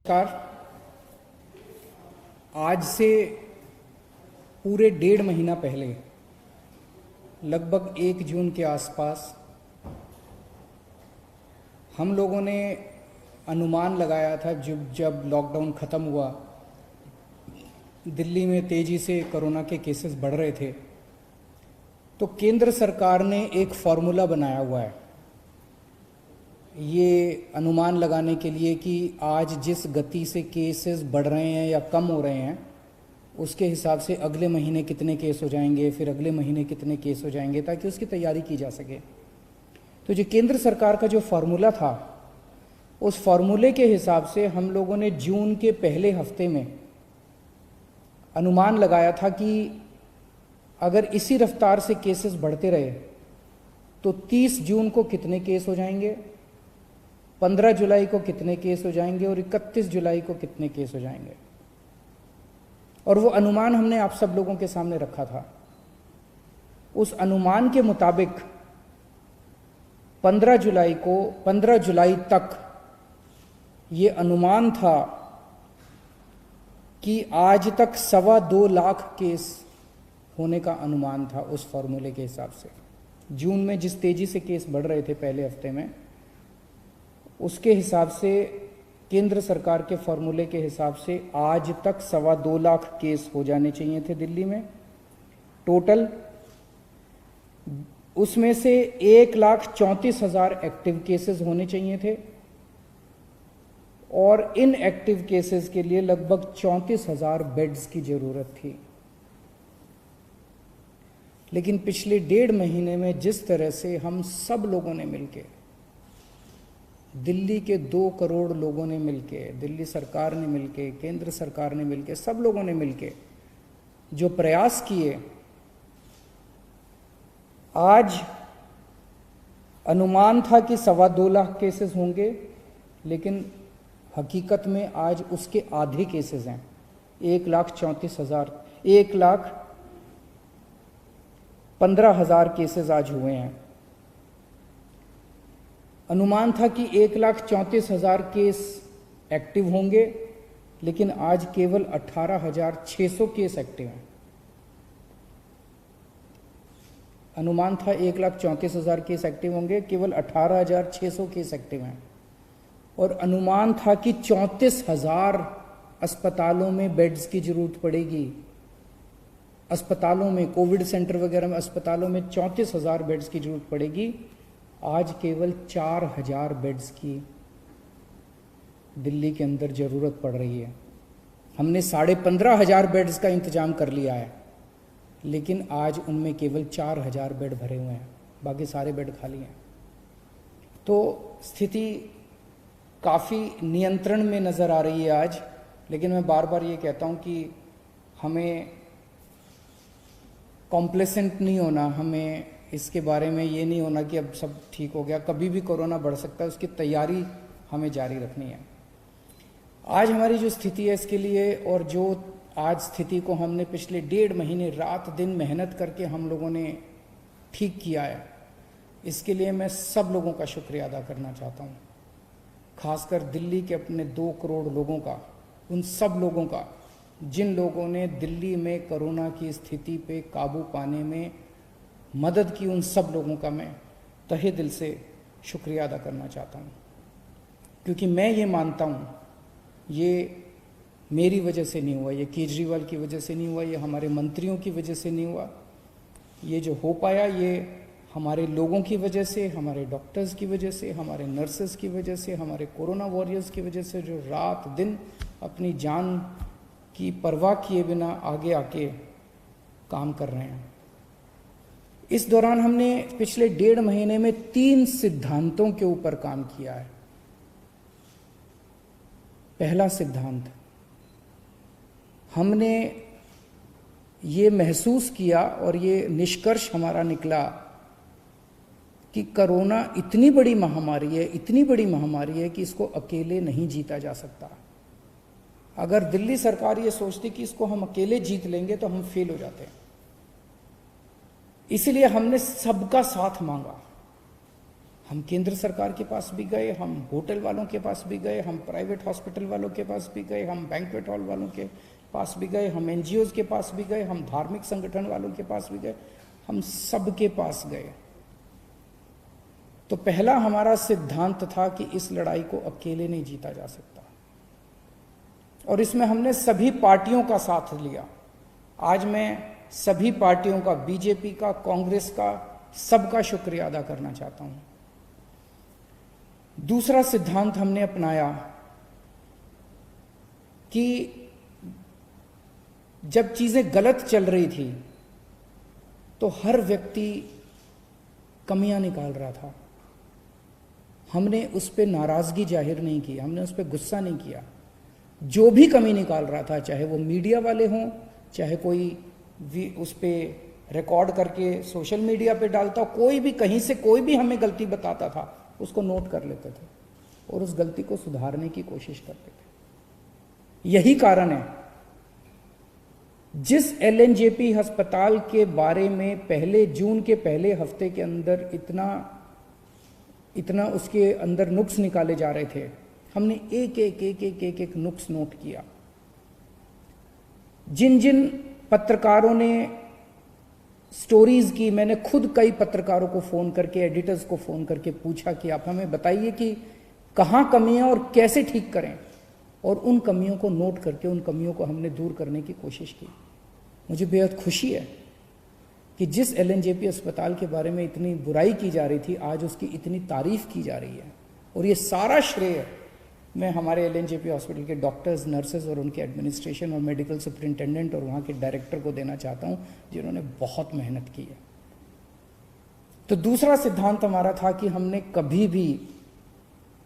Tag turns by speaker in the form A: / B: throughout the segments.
A: नमस्कार। आज से पूरे 1.5 महीना पहले लगभग 1 जून के आसपास हम लोगों ने अनुमान लगाया था, जब लॉकडाउन ख़त्म हुआ, दिल्ली में तेज़ी से कोरोना के केसेस बढ़ रहे थे, तो केंद्र सरकार ने एक फॉर्मूला बनाया हुआ है ये अनुमान लगाने के लिए कि आज जिस गति से केसेस बढ़ रहे हैं या कम हो रहे हैं, उसके हिसाब से अगले महीने कितने केस हो जाएंगे, फिर अगले महीने कितने केस हो जाएंगे, ताकि उसकी तैयारी की जा सके। तो जो केंद्र सरकार का जो फार्मूला था, उस फार्मूले के हिसाब से हम लोगों ने जून के पहले हफ्ते में अनुमान लगाया था कि अगर इसी रफ्तार से केसेस बढ़ते रहे तो 30 जून को कितने केस हो जाएंगे, 15 जुलाई को कितने केस हो जाएंगे और 31 जुलाई को कितने केस हो जाएंगे। और वो अनुमान हमने आप सब लोगों के सामने रखा था। उस अनुमान के मुताबिक 15 जुलाई तक ये अनुमान था कि आज तक 2.25 लाख केस होने का अनुमान था। उस फॉर्मूले के हिसाब से जून में जिस तेजी से केस बढ़ रहे थे पहले हफ्ते में, उसके हिसाब से केंद्र सरकार के फॉर्मूले के हिसाब से आज तक 2.25 लाख केस हो जाने चाहिए थे दिल्ली में टोटल। उसमें से 1,34,000 एक्टिव केसेस होने चाहिए थे और इन एक्टिव केसेस के लिए लगभग 34,000 बेड्स की जरूरत थी। लेकिन पिछले 1.5 महीने में जिस तरह से हम सब लोगों ने मिलकर, दिल्ली के 2 करोड़ लोगों ने मिलके, दिल्ली सरकार ने मिलके, केंद्र सरकार ने मिलके, सब लोगों ने मिलके जो प्रयास किए, आज अनुमान था कि 2.25 लाख केसेस होंगे, लेकिन हकीकत में आज उसके आधे केसेस हैं। 1,15,000 केसेस आज हुए हैं। अनुमान था कि 1,34,000 केस एक्टिव होंगे, लेकिन आज केवल 18,600 केस एक्टिव हैं। अनुमान था 1,34,000 केस एक्टिव होंगे, केवल 18,600 केस एक्टिव हैं। और अनुमान था कि 34,000 अस्पतालों में बेड्स की जरूरत पड़ेगी। अस्पतालों में, कोविड सेंटर वगैरह में, अस्पतालों में 34,000 बेड्स की जरूरत पड़ेगी। आज केवल 4,000 बेड्स की दिल्ली के अंदर ज़रूरत पड़ रही है। हमने 15,500 बेड्स का इंतज़ाम कर लिया है, लेकिन आज उनमें केवल 4,000 बेड भरे हुए हैं, बाकी सारे बेड खाली हैं। तो स्थिति काफ़ी नियंत्रण में नज़र आ रही है आज। लेकिन मैं बार बार ये कहता हूँ कि हमें कॉम्प्लेसेंट नहीं होना, हमें इसके बारे में ये नहीं होना कि अब सब ठीक हो गया। कभी भी कोरोना बढ़ सकता है, उसकी तैयारी हमें जारी रखनी है। आज हमारी जो स्थिति है इसके लिए, और जो आज स्थिति को हमने पिछले 1.5 महीने रात दिन मेहनत करके हम लोगों ने ठीक किया है, इसके लिए मैं सब लोगों का शुक्रिया अदा करना चाहता हूँ। खासकर दिल्ली के अपने 2 करोड़ लोगों का, उन सब लोगों का जिन लोगों ने दिल्ली में कोरोना की स्थिति पे काबू पाने में मदद की, उन सब लोगों का मैं तहे दिल से शुक्रिया अदा करना चाहता हूँ। क्योंकि मैं ये मानता हूँ, ये मेरी वजह से नहीं हुआ, ये केजरीवाल की वजह से नहीं हुआ, ये हमारे मंत्रियों की वजह से नहीं हुआ। ये जो हो पाया, ये हमारे लोगों की वजह से, हमारे डॉक्टर्स की वजह से, हमारे नर्सेस की वजह से, हमारे कोरोना वॉरियर्स की वजह से, जो रात दिन अपनी जान की परवाह किए बिना आगे आके काम कर रहे हैं। इस दौरान हमने पिछले 1.5 महीने में 3 सिद्धांतों के ऊपर काम किया है। पहला सिद्धांत, हमने ये महसूस किया और ये निष्कर्ष हमारा निकला कि कोरोना इतनी बड़ी महामारी है, इतनी बड़ी महामारी है कि इसको अकेले नहीं जीता जा सकता। अगर दिल्ली सरकार ये सोचती कि इसको हम अकेले जीत लेंगे तो हम फेल हो जाते हैं। इसलिए हमने सबका साथ मांगा। हम केंद्र सरकार के पास भी गए, हम होटल वालों के पास भी गए, हम प्राइवेट हॉस्पिटल वालों के पास भी गए, हम बैंक्वेट हॉल वालों के पास भी गए, हम एनजीओज के पास भी गए, हम धार्मिक संगठन वालों के पास भी गए, हम सबके पास गए। तो पहला हमारा सिद्धांत था कि इस लड़ाई को अकेले नहीं जीता जा सकता, और इसमें हमने सभी पार्टियों का साथ लिया। आज मैं सभी पार्टियों का, बीजेपी का, कांग्रेस का, सबका शुक्रिया अदा करना चाहता हूं। दूसरा सिद्धांत हमने अपनाया कि जब चीजें गलत चल रही थी तो हर व्यक्ति कमियां निकाल रहा था। हमने उस पर नाराजगी जाहिर नहीं की, हमने उस पर गुस्सा नहीं किया। जो भी कमी निकाल रहा था, चाहे वो मीडिया वाले हों, चाहे कोई उस पर रिकॉर्ड करके सोशल मीडिया पे डालता, कोई भी कहीं से कोई भी हमें गलती बताता था, उसको नोट कर लेते थे और उस गलती को सुधारने की कोशिश करते थे। यही कारण है जिस एलएनजेपी अस्पताल के बारे में पहले जून के पहले हफ्ते के अंदर इतना उसके अंदर नुक्स निकाले जा रहे थे, हमने एक नुक्स नोट किया। जिन जिन पत्रकारों ने स्टोरीज की, मैंने खुद कई पत्रकारों को फोन करके, एडिटर्स को फोन करके पूछा कि आप हमें बताइए कि कहां कमियां और कैसे ठीक करें, और उन कमियों को नोट करके उन कमियों को हमने दूर करने की कोशिश की। मुझे बेहद खुशी है कि जिस एलएनजेपी अस्पताल के बारे में इतनी बुराई की जा रही थी, आज उसकी इतनी तारीफ की जा रही है, और ये सारा श्रेय मैं हमारे एलएनजेपी हॉस्पिटल के डॉक्टर्स, नर्सेज और उनके एडमिनिस्ट्रेशन और मेडिकल सुपरिंटेंडेंट और वहाँ के डायरेक्टर को देना चाहता हूँ, जिन्होंने बहुत मेहनत की है। तो दूसरा सिद्धांत हमारा था कि हमने कभी भी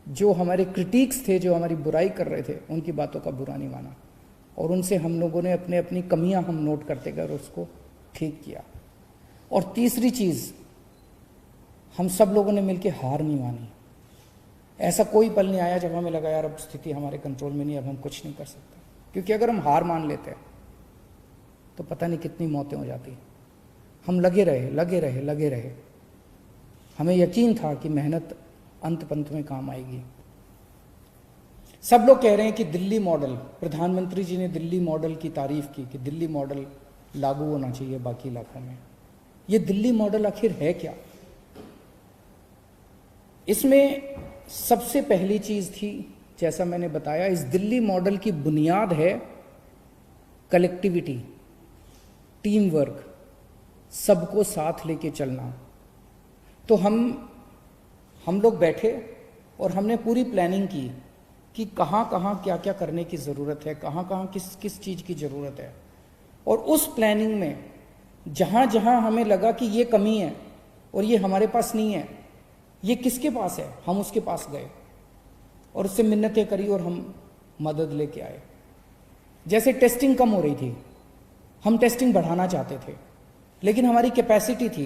A: जो हमारे क्रिटिक्स थे, जो हमारी बुराई कर रहे थे, उनकी बातों का बुरा नहीं माना, और उनसे हम लोगों ने अपनी कमियां हम नोट करते गए और उसको ठीक किया। और तीसरी चीज, हम सब लोगों ने मिलकर हार नहीं मानी। ऐसा कोई पल नहीं आया जब हमें लगा यार अब स्थिति हमारे कंट्रोल में नहीं, अब हम कुछ नहीं कर सकते, क्योंकि अगर हम हार मान लेते तो पता नहीं कितनी मौतें हो जाती। हम लगे रहे। हमें यकीन था कि मेहनत अंत पंत में काम आएगी। सब लोग कह रहे हैं कि दिल्ली मॉडल, प्रधानमंत्री जी ने दिल्ली मॉडल की तारीफ की कि दिल्ली मॉडल लागू होना चाहिए बाकी इलाकों में। ये दिल्ली मॉडल आखिर है क्या? इसमें सबसे पहली चीज थी, जैसा मैंने बताया, इस दिल्ली मॉडल की बुनियाद है कलेक्टिविटी, टीम वर्क, सबको साथ लेके चलना। तो हम लोग बैठे और हमने पूरी प्लानिंग की कि कहाँ कहाँ क्या क्या करने की ज़रूरत है, कहाँ कहाँ किस किस चीज़ की ज़रूरत है। और उस प्लानिंग में जहाँ जहाँ हमें लगा कि ये कमी है और ये हमारे पास नहीं है, ये किसके पास है, हम उसके पास गए और उससे मिन्नतें करी और हम मदद लेके आए। जैसे टेस्टिंग कम हो रही थी, हम टेस्टिंग बढ़ाना चाहते थे, लेकिन हमारी कैपेसिटी थी,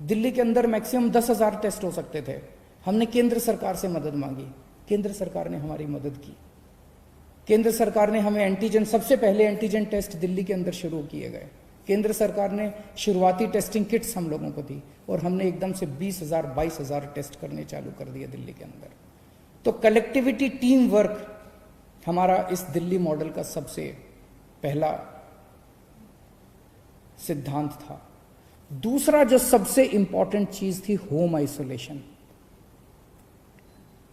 A: दिल्ली के अंदर मैक्सिमम 10,000 टेस्ट हो सकते थे। हमने केंद्र सरकार से मदद मांगी, केंद्र सरकार ने हमारी मदद की। केंद्र सरकार ने हमें एंटीजन, सबसे पहले एंटीजन टेस्ट दिल्ली के अंदर शुरू किए गए। केंद्र सरकार ने शुरुआती टेस्टिंग किट्स हम लोगों को दी और हमने एकदम से 20,000 22,000 टेस्ट करने चालू कर दिए दिल्ली के अंदर। तो कलेक्टिविटी, टीम वर्क हमारा इस दिल्ली मॉडल का सबसे पहला सिद्धांत था। दूसरा जो सबसे इंपॉर्टेंट चीज थी, होम आइसोलेशन।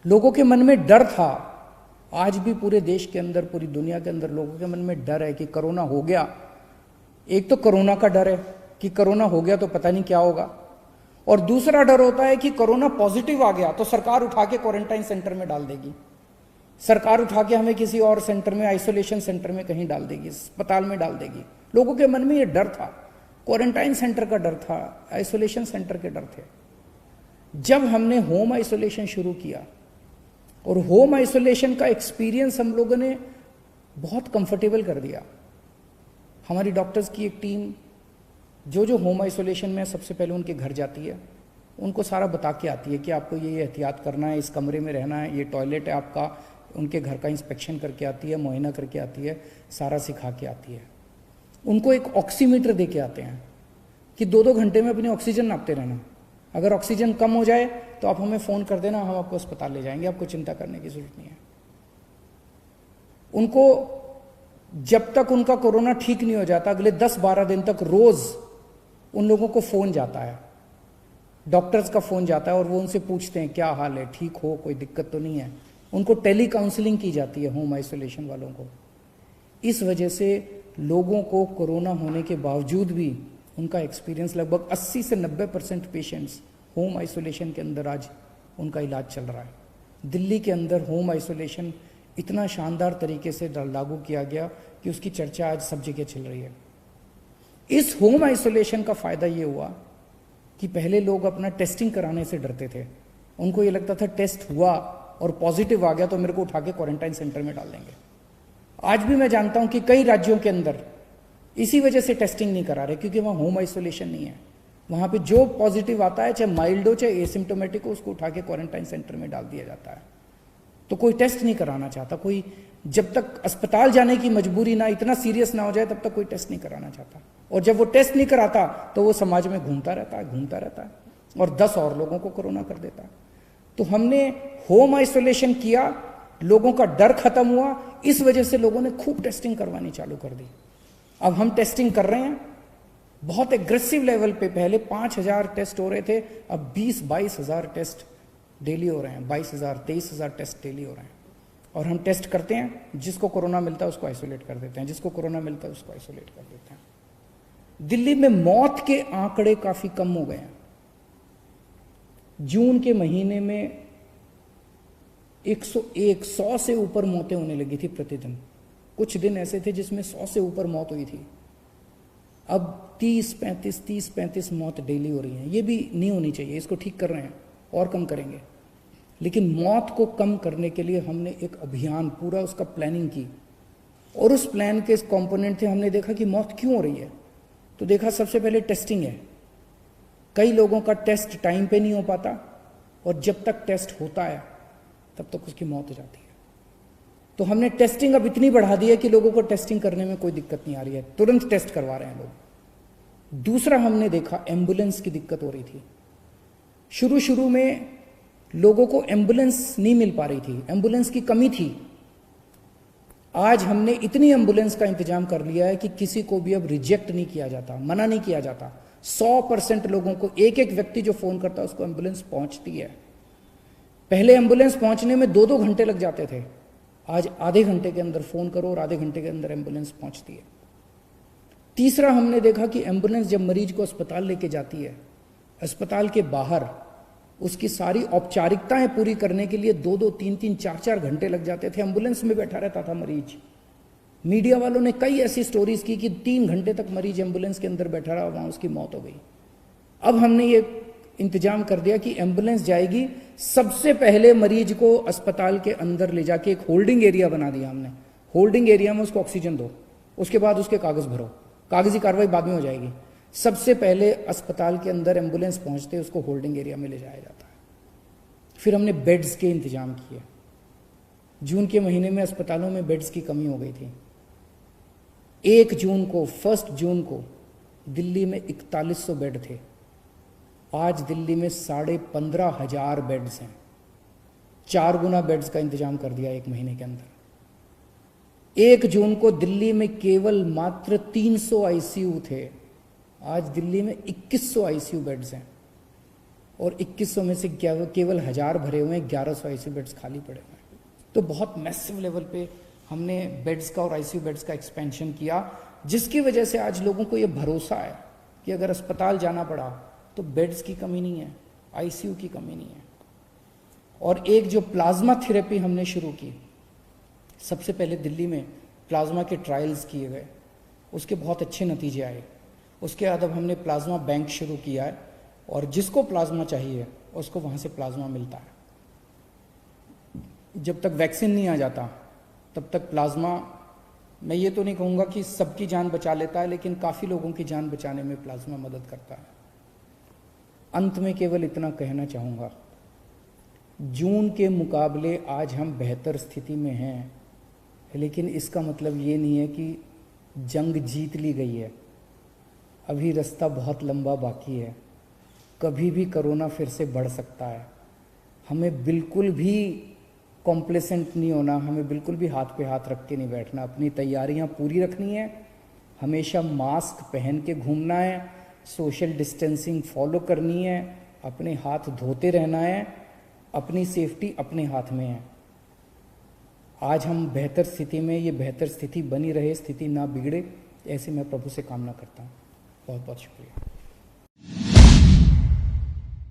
A: लोगों के मन में डर था, आज भी पूरे देश के अंदर, पूरी दुनिया के अंदर लोगों के मन में डर है कि कोरोना हो गया। एक तो कोरोना का डर है कि कोरोना हो गया तो पता नहीं क्या होगा, और दूसरा डर होता है कि कोरोना पॉजिटिव आ गया तो सरकार उठा के क्वारंटाइन सेंटर में डाल देगी, सरकार उठा के हमें किसी और सेंटर में, आइसोलेशन सेंटर में कहीं डाल देगी, अस्पताल में डाल देगी। लोगों के मन में ये डर था, क्वारंटाइन सेंटर का डर था, आइसोलेशन सेंटर के डर थे। जब हमने होम आइसोलेशन शुरू किया और होम आइसोलेशन का एक्सपीरियंस हम लोगों ने बहुत कंफर्टेबल कर दिया। हमारी डॉक्टर्स की एक टीम जो होम आइसोलेशन में सबसे पहले उनके घर जाती है, उनको सारा बता के आती है कि आपको ये एहतियात करना है, इस कमरे में रहना है, ये टॉयलेट है आपका। उनके घर का इंस्पेक्शन करके आती है, मुआयना करके आती है, सारा सिखा के आती है। उनको एक ऑक्सीमीटर दे के आते हैं कि 2-2 घंटे में अपनी ऑक्सीजन नापते रहना। अगर ऑक्सीजन कम हो जाए तो आप हमें फ़ोन कर देना, हम आपको अस्पताल ले जाएंगे, आपको चिंता करने की ज़रूरत नहीं है। उनको जब तक उनका कोरोना ठीक नहीं हो जाता, अगले 10-12 दिन तक रोज़ उन लोगों को फ़ोन जाता है, डॉक्टर्स का फ़ोन जाता है और वो उनसे पूछते हैं क्या हाल है, ठीक हो, कोई दिक्कत तो नहीं है। उनको टेली काउंसलिंग की जाती है होम आइसोलेशन वालों को। इस वजह से लोगों को कोरोना होने के बावजूद भी उनका एक्सपीरियंस, लगभग 80 से 90% पेशेंट्स होम आइसोलेशन के अंदर आज उनका इलाज चल रहा है। दिल्ली के अंदर होम आइसोलेशन इतना शानदार तरीके से लागू किया गया कि उसकी चर्चा आज सब जगह चल रही है। इस होम आइसोलेशन का फ़ायदा ये हुआ कि पहले लोग अपना टेस्टिंग कराने से डरते थे। उनको ये लगता था टेस्ट हुआ और पॉजिटिव आ गया तो मेरे को उठा के क्वारंटाइन सेंटर में डाल देंगे। आज भी मैं जानता हूं कि कई राज्यों के अंदर इसी वजह से टेस्टिंग नहीं करा रहे, क्योंकि वहां होम आइसोलेशन नहीं है। वहां पे जो पॉजिटिव आता है, चाहे माइल्ड हो चाहे एसिम्टोमेटिक हो, उसको उठा के क्वारंटाइन सेंटर में डाल दिया जाता है। तो कोई टेस्ट नहीं कराना चाहता, कोई जब तक अस्पताल जाने की मजबूरी ना, इतना सीरियस ना हो जाए, तब तक कोई टेस्ट नहीं कराना चाहता। और जब वो टेस्ट नहीं कराता तो वो समाज में घूमता रहता है और 10 और लोगों को कोरोना कर देता है। तो हमने होम आइसोलेशन किया, लोगों का डर खत्म हुआ, इस वजह से लोगों ने खूब टेस्टिंग करवानी चालू कर दी। अब हम टेस्टिंग कर रहे हैं बहुत एग्रेसिव लेवल पे। पहले 5,000 टेस्ट हो रहे थे, अब 20-22 हज़ार टेस्ट डेली हो रहे हैं। 22,000 23,000 टेस्ट डेली हो रहे हैं। और हम टेस्ट करते हैं, जिसको कोरोना मिलता है उसको आइसोलेट कर देते हैं, जिसको कोरोना मिलता है उसको आइसोलेट कर देते हैं। दिल्ली में मौत के आंकड़े काफी कम हो गए हैं। जून के महीने में 100 से ऊपर मौतें होने लगी थी प्रतिदिन। कुछ दिन ऐसे थे जिसमें 100 से ऊपर मौत हुई थी। अब 30-35 मौत डेली हो रही हैं। ये भी नहीं होनी चाहिए, इसको ठीक कर रहे हैं और कम करेंगे। लेकिन मौत को कम करने के लिए हमने एक अभियान पूरा उसका प्लानिंग की, और उस प्लान के कंपोनेंट थे, हमने देखा कि मौत क्यों हो रही है। तो देखा सबसे पहले टेस्टिंग है। कई लोगों का टेस्ट टाइम पे नहीं हो पाता, और जब तक टेस्ट होता है तब तक उसकी मौत हो जाती है। तो हमने टेस्टिंग अब इतनी बढ़ा दी है कि लोगों को टेस्टिंग करने में कोई दिक्कत नहीं आ रही है, तुरंत टेस्ट करवा रहे हैं लोग। दूसरा हमने देखा एम्बुलेंस की दिक्कत हो रही थी। शुरू में लोगों को एम्बुलेंस नहीं मिल पा रही थी, एम्बुलेंस की कमी थी। आज हमने इतनी एम्बुलेंस का इंतजाम कर लिया है कि किसी को भी अब रिजेक्ट नहीं किया जाता, मना नहीं किया जाता। 100% लोगों को, एक व्यक्ति जो फोन करता है उसको एम्बुलेंस पहुंचती है। पहले एम्बुलेंस पहुंचने में 2-2 घंटे लग जाते थे, आज आधे घंटे के अंदर फोन करो और आधे घंटे के अंदर एम्बुलेंस पहुंचती है। तीसरा हमने देखा कि एम्बुलेंस जब मरीज को अस्पताल लेके जाती है, अस्पताल के बाहर उसकी सारी औपचारिकताएं पूरी करने के लिए 2-2, 3-3, 4-4 घंटे लग जाते थे। एम्बुलेंस में बैठा रहता था मरीज। मीडिया वालों ने कई ऐसी स्टोरीज की कि 3 घंटे तक मरीज एम्बुलेंस के अंदर बैठा रहा, वहां उसकी मौत हो गई। अब हमने ये इंतजाम कर दिया कि एम्बुलेंस जाएगी, सबसे पहले मरीज को अस्पताल के अंदर ले जाके एक होल्डिंग एरिया बना दिया हमने। होल्डिंग एरिया में उसको ऑक्सीजन दो, उसके बाद उसके कागज भरो, कागजी कार्रवाई बाद में हो जाएगी। सबसे पहले अस्पताल के अंदर एम्बुलेंस पहुंचते उसको होल्डिंग एरिया में ले जाया जाता है। फिर हमने बेड्स के इंतजाम किए। जून के महीने में अस्पतालों में बेड्स की कमी हो गई थी। 1 जून को दिल्ली में 4100 बेड थे। आज दिल्ली में 15,500 बेड्स हैं। 4 गुना बेड्स का इंतजाम कर दिया 1 महीने के अंदर। 1 जून को दिल्ली में केवल मात्र 300 आईसीयू थे, आज दिल्ली में 2100 आईसीयू बेड्स हैं, और 2100 में से केवल 1000 भरे हुए हैं, 1100 आईसीयू बेड्स खाली पड़े हुए हैं। तो बहुत मैसिव लेवल पे हमने बेड्स का और आईसीयू बेड्स का एक्सपेंशन किया, जिसकी वजह से आज लोगों को ये भरोसा है कि अगर अस्पताल जाना पड़ा तो बेड्स की कमी नहीं है, आईसीयू की कमी नहीं है। और एक जो प्लाज्मा थेरेपी हमने शुरू की, सबसे पहले दिल्ली में प्लाज्मा के ट्रायल्स किए गए, उसके बहुत अच्छे नतीजे आए। उसके बाद अब हमने प्लाज्मा बैंक शुरू किया है, और जिसको प्लाज्मा चाहिए उसको वहाँ से प्लाज्मा मिलता है। जब तक वैक्सीन नहीं आ जाता तब तक प्लाज्मा, मैं ये तो नहीं कहूँगा कि सबकी जान बचा लेता है, लेकिन काफ़ी लोगों की जान बचाने में प्लाज्मा मदद करता है। अंत में केवल इतना कहना चाहूँगा, जून के मुकाबले आज हम बेहतर स्थिति में हैं, लेकिन इसका मतलब ये नहीं है कि जंग जीत ली गई है। अभी रास्ता बहुत लंबा बाकी है। कभी भी कोरोना फिर से बढ़ सकता है। हमें बिल्कुल भी कॉम्प्लेसेंट नहीं होना, हमें बिल्कुल भी हाथ पे हाथ रख के नहीं बैठना, अपनी तैयारियां पूरी रखनी है, हमेशा मास्क पहन के घूमना है, सोशल डिस्टेंसिंग फॉलो करनी है, अपने हाथ धोते रहना है, अपनी सेफ्टी अपने हाथ में है। आज हम बेहतर स्थिति में, ये बेहतर स्थिति बनी रहे, स्थिति ना बिगड़े, ऐसे मैं प्रभु से कामना करता हूँ। बहुत बहुत शुक्रिया।